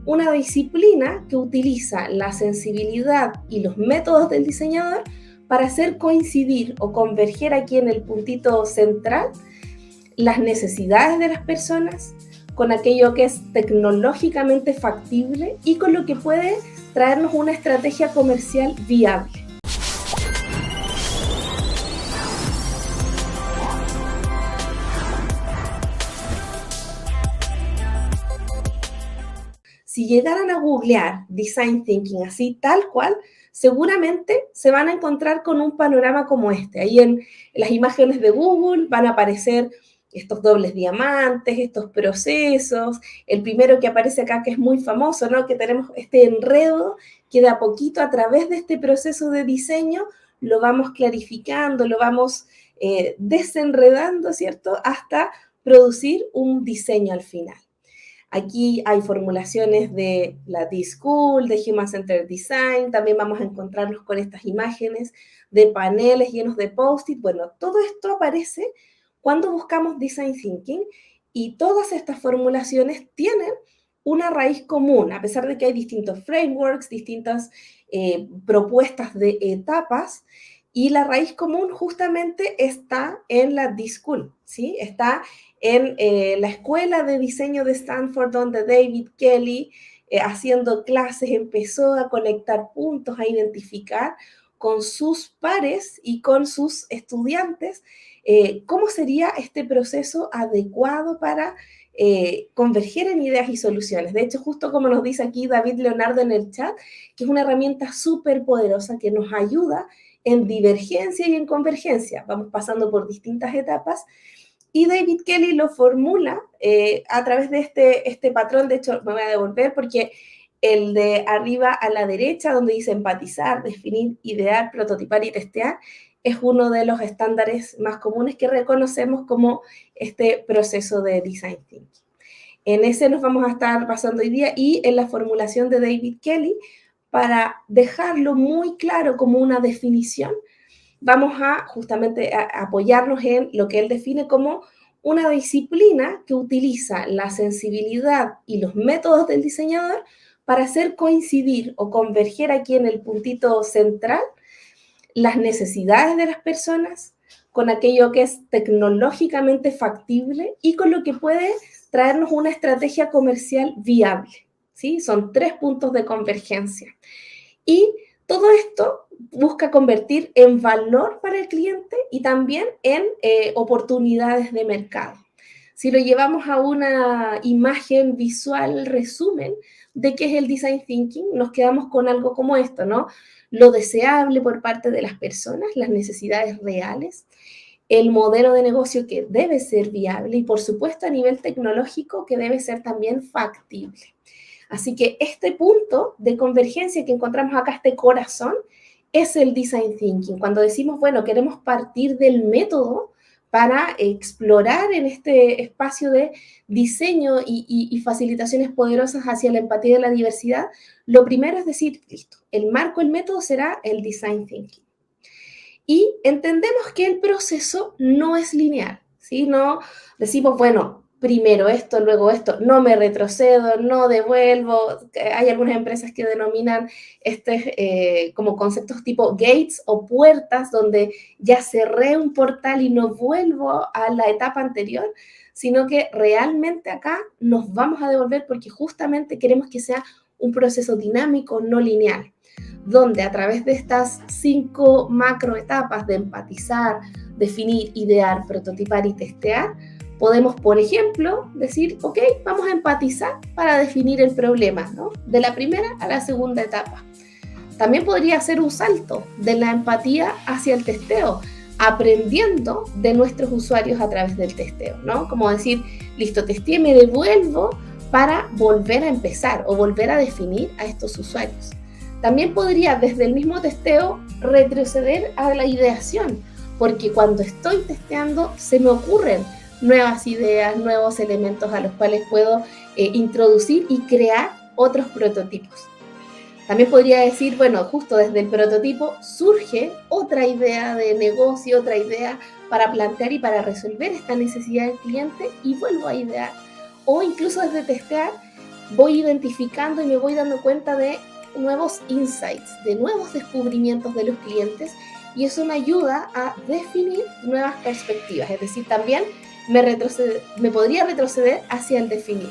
una disciplina que utiliza la sensibilidad y los métodos del diseñador para hacer coincidir o converger aquí en el puntito central las necesidades de las personas con aquello que es tecnológicamente factible y con lo que puede traernos una estrategia comercial viable. Si llegaran a googlear Design Thinking así tal cual, seguramente se van a encontrar con un panorama como este. Ahí en las imágenes de Google van a aparecer estos dobles diamantes, estos procesos. El primero que aparece acá, que es muy famoso, ¿no? Que tenemos este enredo que de a poquito a través de este proceso de diseño lo vamos clarificando, lo vamos desenredando, ¿cierto? Hasta producir un diseño al final. Aquí hay formulaciones de la D-School, de Human Centered Design, también vamos a encontrarnos con estas imágenes de paneles llenos de post-it. Bueno, todo esto aparece cuando buscamos Design Thinking y todas estas formulaciones tienen una raíz común, a pesar de que hay distintos frameworks, distintas propuestas de etapas, y la raíz común justamente está en la D-School, ¿sí? Está en la escuela de diseño de Stanford, donde David Kelley, haciendo clases, empezó a conectar puntos, a identificar con sus pares y con sus estudiantes cómo sería este proceso adecuado para converger en ideas y soluciones. De hecho, justo como nos dice aquí David Leonardo en el chat, que es una herramienta súper poderosa que nos ayuda en divergencia y en convergencia. Vamos pasando por distintas etapas y David Kelley lo formula a través de este patrón. De hecho, me voy a devolver porque el de arriba a la derecha, donde dice empatizar, definir, idear, prototipar y testear, es uno de los estándares más comunes que reconocemos como este proceso de design thinking. En ese nos vamos a estar basando hoy día y en la formulación de David Kelley para dejarlo muy claro como una definición. Vamos a justamente a apoyarnos en lo que él define como una disciplina que utiliza la sensibilidad y los métodos del diseñador para hacer coincidir o converger aquí en el puntito central las necesidades de las personas con aquello que es tecnológicamente factible y con lo que puede traernos una estrategia comercial viable, ¿sí? Son 3 puntos de convergencia. Y todo esto busca convertir en valor para el cliente y también en oportunidades de mercado. Si lo llevamos a una imagen visual, resumen de qué es el design thinking, nos quedamos con algo como esto, ¿no? Lo deseable por parte de las personas, las necesidades reales, el modelo de negocio que debe ser viable y, por supuesto, a nivel tecnológico que debe ser también factible. Así que este punto de convergencia que encontramos acá, este corazón, es el design thinking. Cuando decimos, bueno, queremos partir del método para explorar en este espacio de diseño y facilitaciones poderosas hacia la empatía y la diversidad, lo primero es decir, listo, el marco, el método será el design thinking. Y entendemos que el proceso no es lineal, ¿sí? No decimos, bueno, primero esto, luego esto, no me retrocedo, no devuelvo. Hay algunas empresas que denominan como conceptos tipo gates o puertas, donde ya cerré un portal y no vuelvo a la etapa anterior, sino que realmente acá nos vamos a devolver porque justamente queremos que sea un proceso dinámico, no lineal, donde a través de estas 5 macroetapas de empatizar, definir, idear, prototipar y testear, podemos, por ejemplo, decir, ok, vamos a empatizar para definir el problema, ¿no? De la primera a la segunda etapa. También podría ser un salto de la empatía hacia el testeo, aprendiendo de nuestros usuarios a través del testeo, ¿no? Como decir, listo, testé, me devuelvo para volver a empezar o volver a definir a estos usuarios. También podría, desde el mismo testeo, retroceder a la ideación, porque cuando estoy testeando se me ocurren nuevas ideas, nuevos elementos a los cuales puedo introducir y crear otros prototipos. También podría decir, bueno, justo desde el prototipo surge otra idea de negocio, otra idea para plantear y para resolver esta necesidad del cliente y vuelvo a idear. O incluso desde testear, voy identificando y me voy dando cuenta de nuevos insights, de nuevos descubrimientos de los clientes, y eso me ayuda a definir nuevas perspectivas. Es decir, también me podría retroceder hacia el definir.